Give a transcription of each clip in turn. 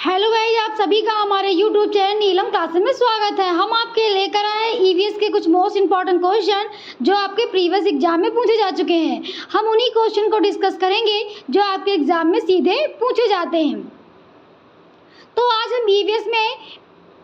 Hello guys, आप सभी का हमारे यूट्यूब चैनल नीलम क्लासेस में स्वागत है। हम आपके लेकर आए ईवीएस के कुछ मोस्ट इंपॉर्टेंट क्वेश्चन जो आपके प्रीवियस एग्जाम में पूछे जा चुके हैं। हम उन्हीं क्वेश्चन को डिस्कस करेंगे जो आपके एग्जाम में सीधे पूछे जाते हैं। तो आज हम ईवीएस में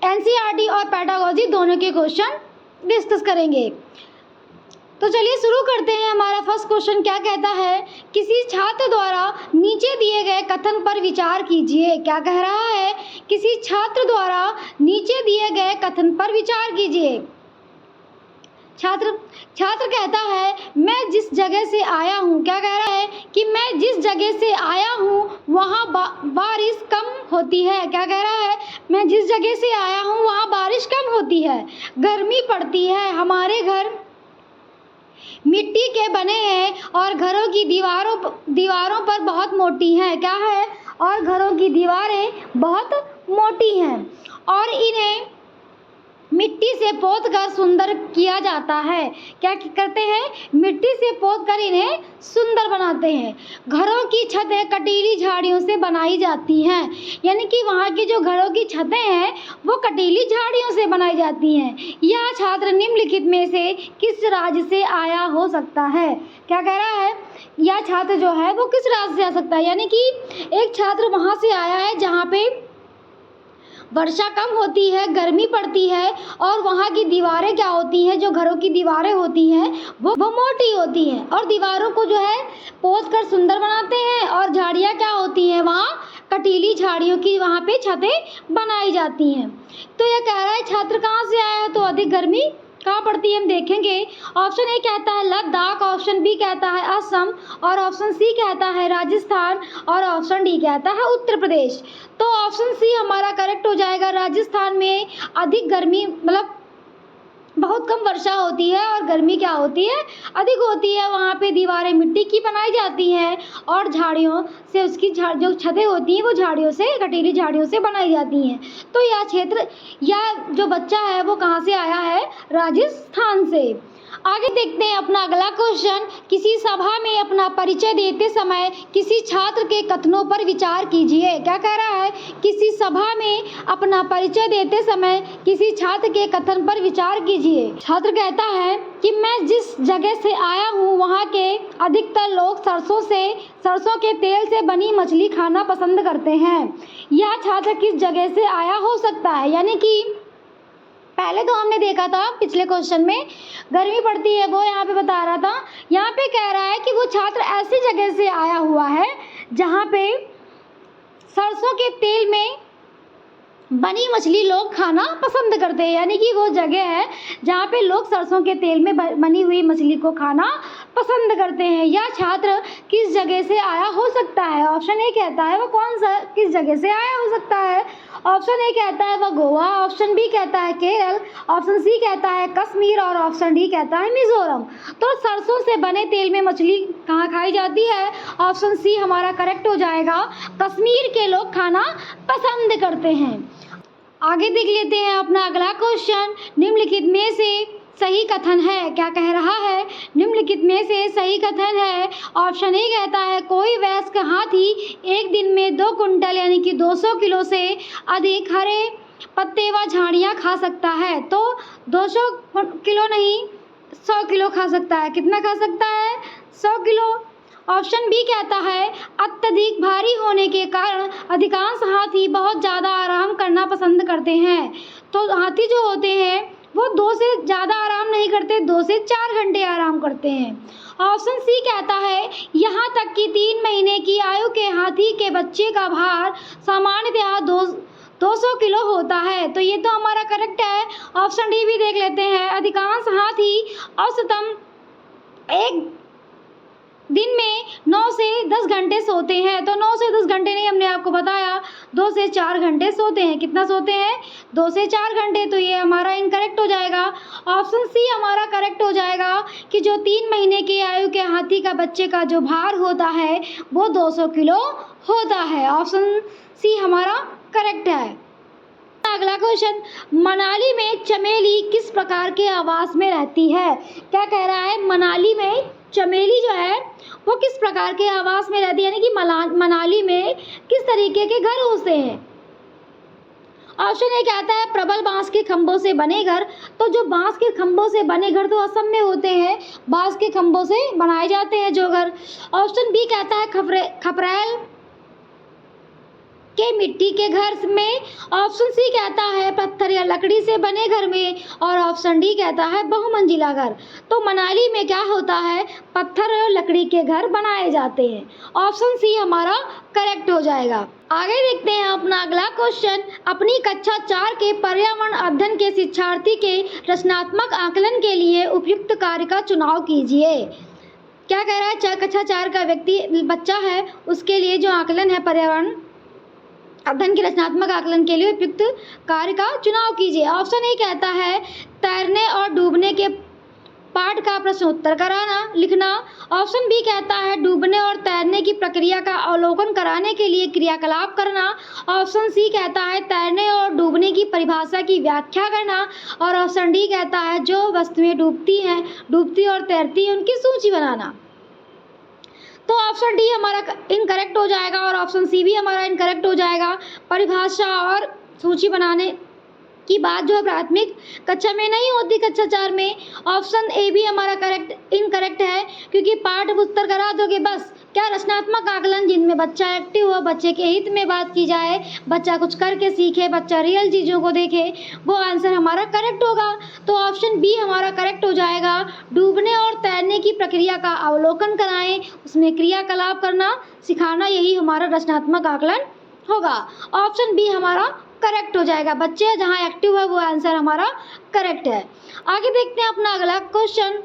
एनसीईआरटी और पेडागोजी दोनों के क्वेश्चन डिस्कस करेंगे। तो चलिए शुरू करते हैं। हमारा फर्स्ट क्वेश्चन क्या कहता है, किसी छात्र द्वारा नीचे दिए गए कथन पर विचार कीजिए। क्या कह रहा है, किसी छात्र द्वारा नीचे दिए गए कथन पर विचार कीजिए। छात्र कहता है मैं जिस जगह से आया हूँ, क्या कह रहा है कि मैं जिस जगह से आया हूँ वहाँ बारिश कम होती है। क्या कह रहा है, मैं जिस जगह से आया हूँ वहाँ बारिश कम होती है, गर्मी पड़ती है, हमारे घर मिट्टी के बने हैं और घरों की दीवारों पर बहुत मोटी हैं। क्या है, और घरों की दीवारें बहुत मोटी हैं और इन्हें मिट्टी से पोतकर सुंदर किया जाता है। क्या करते हैं, मिट्टी से पोतकर इन्हें सुंदर बनाते हैं। घरों की छतें कटीली झाड़ियों से बनाई जाती हैं, यानी कि वहाँ की जो घरों की छतें हैं वो कटीली झाड़ियों से बनाई जाती हैं। यह छात्र निम्नलिखित में से किस राज्य से आया हो सकता है। क्या कह रहा है, यह छात्र जो है वो किस राज्य से आ सकता है, यानी कि एक छात्र वहाँ से आया है जहाँ पे वर्षा कम होती है, गर्मी पड़ती है और वहाँ की दीवारें क्या होती हैं, जो घरों की दीवारें होती हैं वो मोटी होती हैं और दीवारों को जो है पोत कर सुंदर बनाते हैं। और झाड़ियाँ क्या होती हैं, वहाँ कटीली झाड़ियों की वहाँ पे छतें बनाई जाती हैं। तो यह कह रहा है छात्र कहाँ से आया है, तो अधिक गर्मी कहाँ पड़ती है हम देखेंगे। ऑप्शन ए कहता है लद्दाख, ऑप्शन बी कहता है असम और ऑप्शन सी कहता है राजस्थान और ऑप्शन डी कहता है उत्तर प्रदेश। तो ऑप्शन सी हमारा करेक्ट हो जाएगा। राजस्थान में अधिक गर्मी मतलब बहुत कम वर्षा होती है और गर्मी क्या होती है, अधिक होती है। वहाँ पे दीवारें मिट्टी की बनाई जाती हैं और झाड़ियों से उसकी जो छतें होती हैं वो झाड़ियों से कटीली झाड़ियों से बनाई जाती हैं। तो यह क्षेत्र या जो बच्चा है वो कहाँ से आया है, राजस्थान से। आगे देखते हैं अपना अगला क्वेश्चन, किसी सभा में अपना परिचय देते समय किसी छात्र के कथनों पर विचार कीजिए। क्या कह रहा है, किसी सभा में अपना परिचय देते समय किसी छात्र के कथन पर विचार कीजिए। छात्र कहता है कि मैं जिस जगह से आया हूँ वहाँ के अधिकतर लोग सरसों के तेल से बनी मछली खाना पसंद करते हैं। यह छात्र किस जगह से आया हो सकता है, यानी कि पहले तो हमने देखा था पिछले क्वेश्चन में गर्मी पड़ती है वो यहाँ पे बता रहा था। यहाँ पे कह रहा है कि वो छात्र ऐसी जगह से आया हुआ है जहाँ पे सरसों के तेल में बनी मछली लोग खाना पसंद करते हैं, यानी कि वो जगह है जहाँ पे लोग सरसों के तेल में बनी हुई मछली को खाना पसंद करते हैं। यह छात्र किस जगह से आया हो सकता है। ऑप्शन ए कहता है वो कौन सा किस जगह से आया हो सकता है। ऑप्शन ए कहता है वह गोवा, ऑप्शन बी कहता है केरल, ऑप्शन सी कहता है कश्मीर और ऑप्शन डी कहता है मिजोरम। तो सरसों से बने तेल में मछली कहाँ खाई जाती है, ऑप्शन सी हमारा करेक्ट हो जाएगा। कश्मीर के लोग खाना पसंद करते हैं। आगे देख लेते हैं अपना अगला क्वेश्चन, निम्नलिखित में से सही कथन है। क्या कह रहा है, निम्नलिखित में से सही कथन है। ऑप्शन ए कहता है कोई वयस्क हाथी एक दिन में 2 कुंटल यानी कि 200 किलो से अधिक हरे पत्ते व झाड़ियाँ खा सकता है। तो 200 किलो नहीं 100 किलो खा सकता है। कितना खा सकता है, 100 किलो। ऑप्शन बी कहता है अत्यधिक भारी होने के कारण अधिकांश हाथी बहुत ज़्यादा आराम करना पसंद करते हैं। तो हाथी जो होते हैं वो 2 से ज़्यादा आराम नहीं करते, 2 से 4 घंटे आराम करते हैं। ऑप्शन सी कहता है यहाँ तक कि 3 महीने की आयु के हाथी के बच्चे का भार सामान्यतः 200 किलो होता है। तो ये तो हमारा करेक्ट है। ऑप्शन डी भी देख लेते हैं, अधिकांश हाथी औसतन एक दिन में 9 से 10 घंटे सोते हैं। तो 9 से 10 घंटे नहीं, हमने आपको बताया 2 से 4 घंटे सोते हैं। कितना सोते हैं, 2 से 4 घंटे। तो ये हमारा इनकरेक्ट हो जाएगा। ऑप्शन सी हमारा करेक्ट हो जाएगा कि जो 3 महीने की आयु के हाथी का बच्चे का जो भार होता है वो 200 किलो होता है। ऑप्शन सी हमारा करेक्ट है। अगला क्वेश्चन, मनाली में चमेली किस प्रकार के आवास में रहती है। क्या कह रहा है, मनाली में चमेली जो है वो किस प्रकार के आवास में रहती है, यानी कि मनाली में किस तरीके के घर होते हैं। ऑप्शन ए कहता है प्रबल बांस के खंभों से बने घर। तो जो बांस के खंभों से बने घर तो असम में होते हैं, बांस के खंभों से बनाए जाते हैं जो घर। ऑप्शन बी कहता है खपरेल के मिट्टी के घर में। ऑप्शन सी कहता है पत्थर या लकड़ी से बने घर में। और ऑप्शन डी कहता है बहुमंजिला घर। तो मनाली में क्या होता है, पत्थर और लकड़ी के घर बनाए जाते हैं। ऑप्शन सी हमारा करेक्ट हो जाएगा। आगे देखते हैं अपना अगला क्वेश्चन। अपनी कक्षा 4 के पर्यावरण अध्ययन के शिक्षार्थी के रचनात्मक आकलन के लिए उपयुक्त कार्य का चुनाव कीजिए। क्या कह रहा है, कक्षा 4 का व्यक्ति बच्चा है, उसके लिए जो आकलन है पर्यावरण अध्ययन के रचनात्मक आकलन के लिए उपयुक्त कार्य का चुनाव कीजिए। ऑप्शन ए कहता है तैरने और डूबने के पाठ का प्रश्नोत्तर कराना लिखना। ऑप्शन बी कहता है डूबने और तैरने की प्रक्रिया का अवलोकन कराने के लिए क्रियाकलाप करना। ऑप्शन सी कहता है तैरने और डूबने की परिभाषा की व्याख्या करना। और ऑप्शन डी कहता है जो वस्तुएं डूबती और तैरती हैं उनकी सूची बनाना। तो ऑप्शन डी हमारा इनकरेक्ट हो जाएगा और ऑप्शन सी भी हमारा इनकरेक्ट हो जाएगा। परिभाषा और सूची बनाने की बात जो है प्राथमिक कक्षा में नहीं होती, कक्षा 4 में। ऑप्शन ए भी हमारा इनकरेक्ट है, क्योंकि पाठ पुस्तक करा दोगे बस। क्या रचनात्मक आकलन जिनमें बच्चा एक्टिव हो, बच्चे के हित में बात की जाए, बच्चा कुछ करके सीखे, बच्चा रियल चीज़ों को देखे, वो आंसर हमारा करेक्ट होगा। तो ऑप्शन बी हमारा करेक्ट हो जाएगा। डूबने और तैरने की प्रक्रिया का अवलोकन कराएं, उसमें क्रियाकलाप करना सिखाना, यही हमारा रचनात्मक आकलन होगा। ऑप्शन बी हमारा करेक्ट हो जाएगा। बच्चे जहाँ एक्टिव है वो आंसर हमारा करेक्ट है। आगे देखते हैं अपना अगला क्वेश्चन।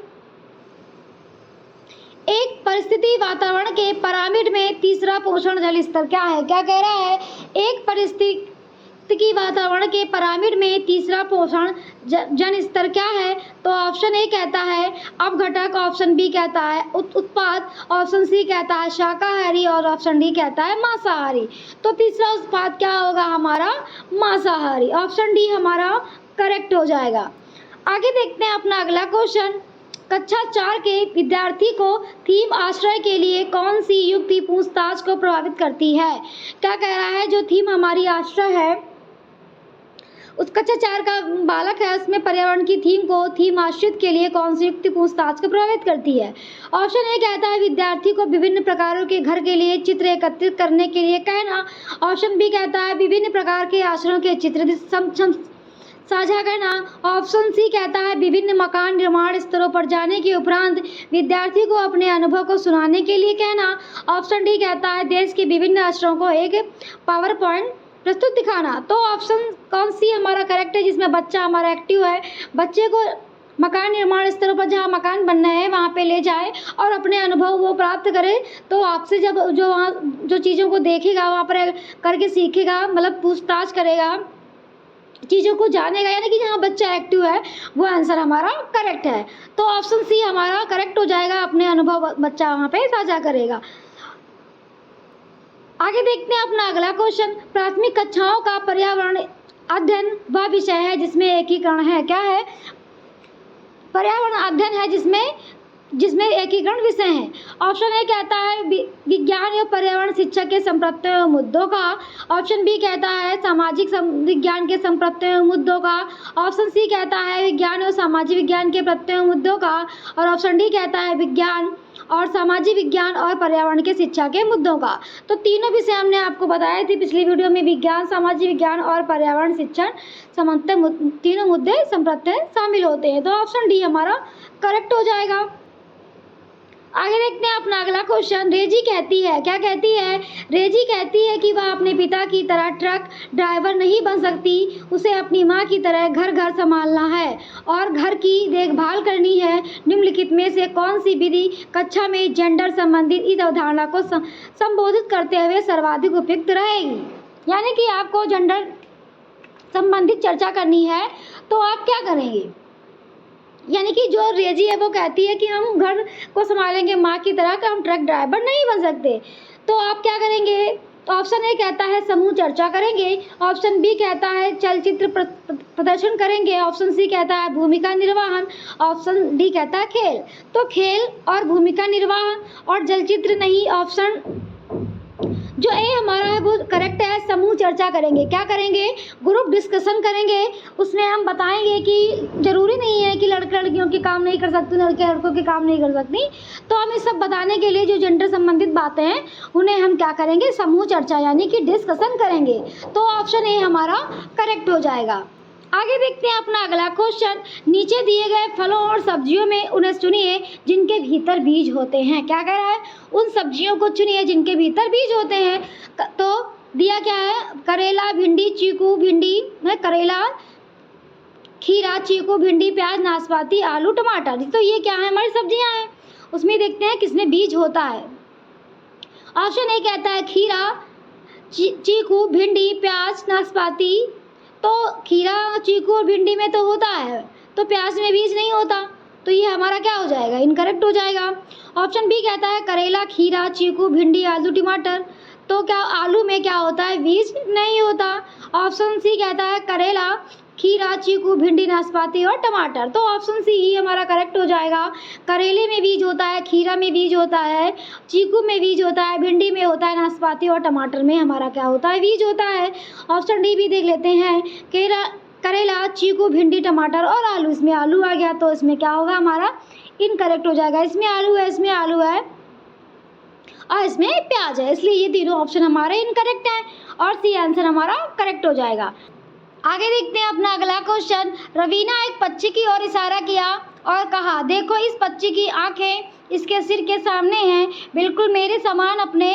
एक परिस्थिति वातावरण के पिरामिड में तीसरा पोषण जल स्तर क्या है। क्या कह रहा है, एक परिस्थिति वातावरण के पिरामिड में तीसरा पोषण जन स्तर क्या है। तो ऑप्शन ए कहता है अपघटक, ऑप्शन बी कहता है उत्पाद, ऑप्शन सी कहता है शाकाहारी और ऑप्शन डी कहता है मांसाहारी। तो तीसरा उत्पाद क्या होगा हमारा, मांसाहारी। ऑप्शन डी हमारा करेक्ट हो जाएगा। आगे देखते हैं अपना अगला क्वेश्चन। कक्षा 4 के विद्यार्थी को थीम आश्रय के लिए कौन सी युक्ति पूछताछ को प्रभावित करती है। क्या कह रहा है, जो थीम हमारी आश्रय है, उस कक्षा 4 का बालक है, उसमें पर्यावरण की थीम आश्रित के लिए कौन सी युक्ति पूछताछ को प्रभावित करती है। ऑप्शन ए कहता है विद्यार्थी को विभिन्न प्रकारों के घर के लिए चित्र एकत्रित करने के लिए कहना। ऑप्शन बी कहता है विभिन्न प्रकार के आश्रयों के चित्र साझा करना। ऑप्शन सी कहता है विभिन्न मकान निर्माण स्तरों पर जाने के उपरांत विद्यार्थी को अपने अनुभव को सुनाने के लिए कहना। ऑप्शन डी कहता है देश के विभिन्न आश्रयों को एक पावर पॉइंट प्रस्तुत दिखाना। तो ऑप्शन कौन सी हमारा करेक्ट है, जिसमें बच्चा हमारा एक्टिव है, बच्चे को मकान निर्माण स्तरों पर जहाँ मकान बनना है वहाँ पे ले जाए और अपने अनुभव वो प्राप्त करे। तो आपसे जब जो वहाँ जो चीज़ों को देखेगा वहाँ पर करके सीखेगा, मतलब पूछताछ करेगा, चीज़ों को जानेगा, यानी कि जहाँ बच्चा एक्टिव है वो आंसर हमारा करेक्ट है। तो ऑप्शन सी हमारा करेक्ट हो जाएगा, अपने अनुभव बच्चा वहाँ पे साझा करेगा। आगे देखते हैं अपना अगला क्वेश्चन। प्राथमिक कक्षाओं का पर्यावरण अध्ययन वह विषय है जिसमें एकीकरण है। क्या है, पर्यावरण अध्ययन है जिसमें एकीकरण विषय है। ऑप्शन ए कहता है विज्ञान एवं पर्यावरण शिक्षा के संप्रत्यों एवं मुद्दों का। ऑप्शन बी कहता है सामाजिक विज्ञान के संप्रत्यों एवं मुद्दों का। ऑप्शन सी कहता है विज्ञान एवं सामाजिक विज्ञान के प्रत्ययों एवं मुद्दों का। और ऑप्शन डी कहता है विज्ञान और सामाजिक विज्ञान और पर्यावरण के शिक्षा के मुद्दों का। तो तीनों विषय हमने आपको बताए थे पिछली वीडियो में, विज्ञान, सामाजिक विज्ञान और पर्यावरण शिक्षण संबंधित तीनों मुद्दे संप्रत्यय शामिल होते हैं। तो ऑप्शन डी हमारा करेक्ट हो जाएगा। आगे देखते हैं अपना अगला क्वेश्चन। रेजी कहती है, क्या कहती है, रेजी कहती है कि वह अपने पिता की तरह ट्रक ड्राइवर नहीं बन सकती, उसे अपनी माँ की तरह घर घर संभालना है और घर की देखभाल करनी है। निम्नलिखित में से कौन सी विधि कक्षा में जेंडर संबंधित इस अवधारणा को संबोधित करते हुए सर्वाधिक उपयुक्त रहेगी। यानी कि आपको जेंडर संबंधित चर्चा करनी है तो आप क्या करेंगे, यानी कि जो रेजी है वो कहती है कि हम घर को संभालेंगे माँ की तरह, कि हम ट्रक ड्राइवर नहीं बन सकते। तो आप क्या करेंगे, ऑप्शन ए कहता है समूह चर्चा करेंगे। ऑप्शन बी कहता है चलचित्र प्रदर्शन करेंगे। ऑप्शन सी कहता है भूमिका निर्वहन। ऑप्शन डी कहता है खेल। तो खेल और भूमिका निर्वहन और चलचित्र नहीं, ऑप्शन जो ए हमारा है वो करेक्ट है। समूह चर्चा करेंगे, क्या करेंगे, ग्रुप डिस्कशन करेंगे। उसमें हम बताएंगे कि ज़रूरी नहीं है कि लड़के लड़कियों के काम नहीं कर सकते, लड़के लड़कों के काम नहीं कर सकती। तो हम ये सब बताने के लिए जो जेंडर संबंधित बातें हैं उन्हें हम क्या करेंगे, समूह चर्चा यानी कि डिस्कशन करेंगे। तो ऑप्शन ए हमारा करेक्ट हो जाएगा। आगे देखते हैं अपना अगला क्वेश्चन। नीचे दिए गए फलों और सब्जियों में उन्हें चुनिए जिनके भीतर बीज होते हैं। क्या कह रहा है, उन सब्जियों को चुनिए जिनके भीतर बीज होते हैं। तो दिया क्या है, करेला, भिंडी, चीकू, भिंडी है, करेला, खीरा, चीकू, भिंडी, प्याज, नाशपाती, आलू, टमाटर। तो ये क्या है, हमारी सब्जियां हैं। उसमें देखते हैं किसमें बीज होता है। ऑप्शन ए कहता है खीरा, चीकू, भिंडी, प्याज, नाशपाती। तो खीरा, चीकू और भिंडी में तो होता है, तो प्याज में बीज नहीं होता। तो ये हमारा क्या हो जाएगा, इनकरेक्ट हो जाएगा। ऑप्शन बी कहता है करेला, खीरा, चीकू, भिंडी, आलू, टमाटर। तो क्या आलू में क्या होता है, बीज नहीं होता। ऑप्शन सी कहता है करेला, खीरा, चीकू, भिंडी, नाशपाती और टमाटर। तो ऑप्शन सी ही हमारा करेक्ट हो जाएगा। करेले में बीज होता है, खीरा में बीज होता है, चीकू में बीज होता है, भिंडी में होता है, नाशपाती और टमाटर में हमारा क्या होता है, बीज होता है। ऑप्शन डी भी देख लेते हैं। करेला, चीकू, भिंडी, टमाटर और आलू। इसमें आलू आ गया तो इसमें क्या होगा, हमारा इनकरेक्ट हो जाएगा। इसमें आलू है, इसमें आलू है और इसमें प्याज है, इसलिए ये तीनों ऑप्शन हमारे इनकरेक्ट हैं और सी आंसर हमारा करेक्ट हो जाएगा। आगे देखते हैं अपना अगला क्वेश्चन। रवीना एक पक्षी की ओर इशारा किया और कहा, देखो इस पक्षी की आंखें इसके सिर के सामने हैं, बिल्कुल मेरे समान अपने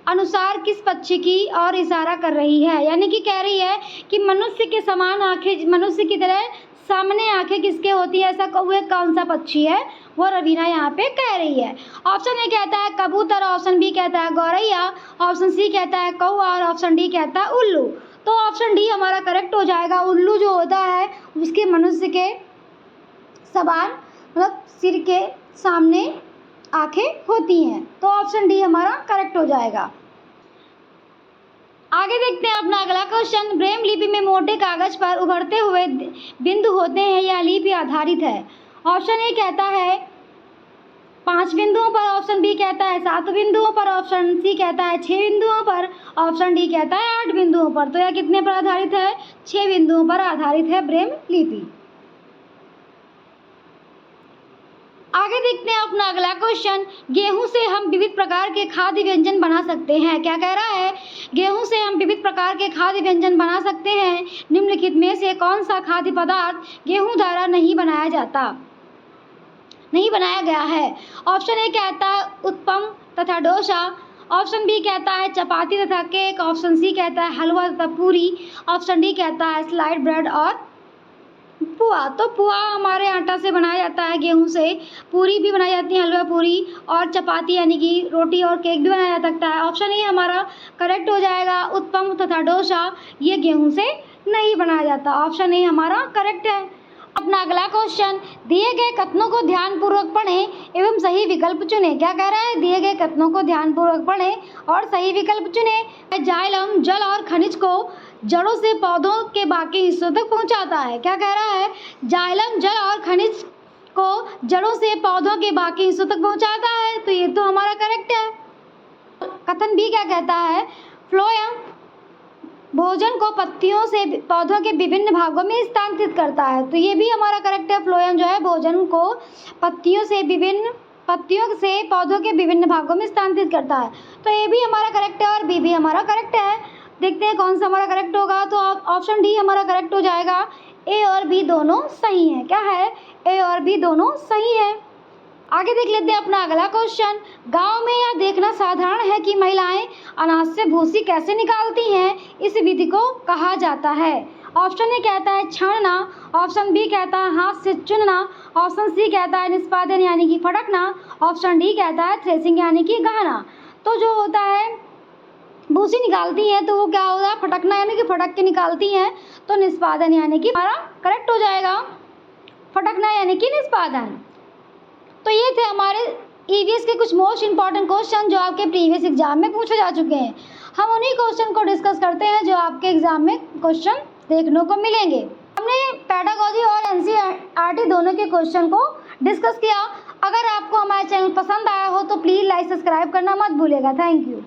अनुसार किस पक्षी की ओर इशारा कर रही है। यानी कि कह रही है कि मनुष्य के समान आंखें, मनुष्य की तरह सामने आंखें किसके होती है, ऐसा वह कौन सा पक्षी है, वो रवीना यहाँ पे कह रही है। ऑप्शन ए कहता है कबूतर, ऑप्शन बी कहता है गौरैया, ऑप्शन सी कहता है कौवा और ऑप्शन डी कहता है उल्लू। तो ऑप्शन डी हमारा करेक्ट हो जाएगा। उल्लू जो होता है उसके मनुष्य के समान, मतलब सिर के सामने आंखें होती हैं। तो ऑप्शन डी हमारा करेक्ट हो जाएगा। आगे देखते हैं अपना अगला क्वेश्चन। ब्रेम लिपि में मोटे कागज पर उभरते हुए बिंदु होते हैं, यह लिपि आधारित है। ऑप्शन ए कहता है 5 बिंदुओं पर, ऑप्शन बी कहता है 7 बिंदुओं पर, ऑप्शन सी कहता है 6 बिंदुओं पर, ऑप्शन डी कहता है 8 बिंदुओं पर। तो यह कितने पर आधारित है, 6 बिंदुओं पर आधारित है ब्रेम लिपि। आगे देखते हैं अपना अगला क्वेश्चन। गेहूं से हम विविध प्रकार के खाद्य व्यंजन बना सकते हैं। क्या कह रहा है, गेहूं से हम विविध प्रकार के खाद्य व्यंजन बना सकते हैं। निम्नलिखित में से कौन सा खाद्य पदार्थ गेहूं द्वारा नहीं बनाया गया है। ऑप्शन ए कहता है उत्पम तथा डोसा, ऑप्शन बी कहता है चपाती तथा केक, ऑप्शन सी कहता है हलवा तथा पूरी, ऑप्शन डी कहता है स्लाइड ब्रेड और पुआ। तो पुआ हमारे आटा से बनाया जाता है, गेहूं से। पूरी भी बनाई जाती है, हलवा पूरी, और चपाती यानी कि रोटी और केक भी बनाया जा सकता है। ऑप्शन ए हमारा करेक्ट हो जाएगा। उत्पम तथा डोसा ये गेहूं से नहीं बनाया जाता। ऑप्शन ए हमारा करेक्ट है। अपना अगला क्वेश्चन। दिए गए कथनों को ध्यानपूर्वक पढ़ें एवं सही विकल्प चुनें। क्या कह रहा है, दिए गए कथनों को ध्यानपूर्वक पढ़ें और सही विकल्प चुनें। जाइलम जल और खनिज को जड़ों से पौधों के बाकी हिस्सों तक पहुंचाता है। क्या कह रहा है, जाइलम जल और खनिज को जड़ों से पौधों के बाकी हिस्सों तक पहुंचाता है। तो ये तो हमारा करेक्ट है। कथन बी क्या कहता है, फ्लोएम भोजन को पत्तियों से पौधों के विभिन्न भागों में स्थानांतरित करता है। तो ये भी हमारा करेक्ट है। फ्लोएम जो है भोजन को पत्तियों से पौधों के विभिन्न भागों में स्थानांतरित करता है। तो ये भी हमारा करेक्ट है और बी भी हमारा करेक्ट है। देखते हैं कौन सा हमारा करेक्ट होगा। तो ऑप्शन डी हमारा करेक्ट हो जाएगा। ए और बी दोनों सही हैं। क्या है, ए और बी दोनों सही है। आगे देख लेते हैं अपना अगला क्वेश्चन। गांव में यह देखना साधारण है कि महिलाएं अनाज से भूसी कैसे निकालती हैं। इस विधि को कहा जाता है। ऑप्शन ए कहता है छानना, ऑप्शन बी कहता है हाथ से चुनना, ऑप्शन सी कहता है निष्पादन यानी कि फटकना, ऑप्शन डी कहता है थ्रेसिंग यानी कि गाहना। तो जो होता है भूसी निकालती हैं तो वो क्या होगा, फटकना यानी कि फटक के निकालती हैं। तो निष्पादन यानी कि हमारा करेक्ट हो जाएगा, फटकना यानी कि निष्पादन। तो ये थे हमारे ईवीएस के कुछ मोस्ट इंपॉर्टेंट क्वेश्चन जो आपके प्रीवियस एग्जाम में पूछे जा चुके हैं। हम उन्हीं क्वेश्चन को डिस्कस करते हैं जो आपके एग्जाम में क्वेश्चन देखने को मिलेंगे। हमने पेडागोजी और एनसीईआरटी दोनों के क्वेश्चन को डिस्कस किया। अगर आपको हमारा चैनल पसंद आया हो तो प्लीज़ लाइक सब्सक्राइब करना मत भूलिएगा। Thank you.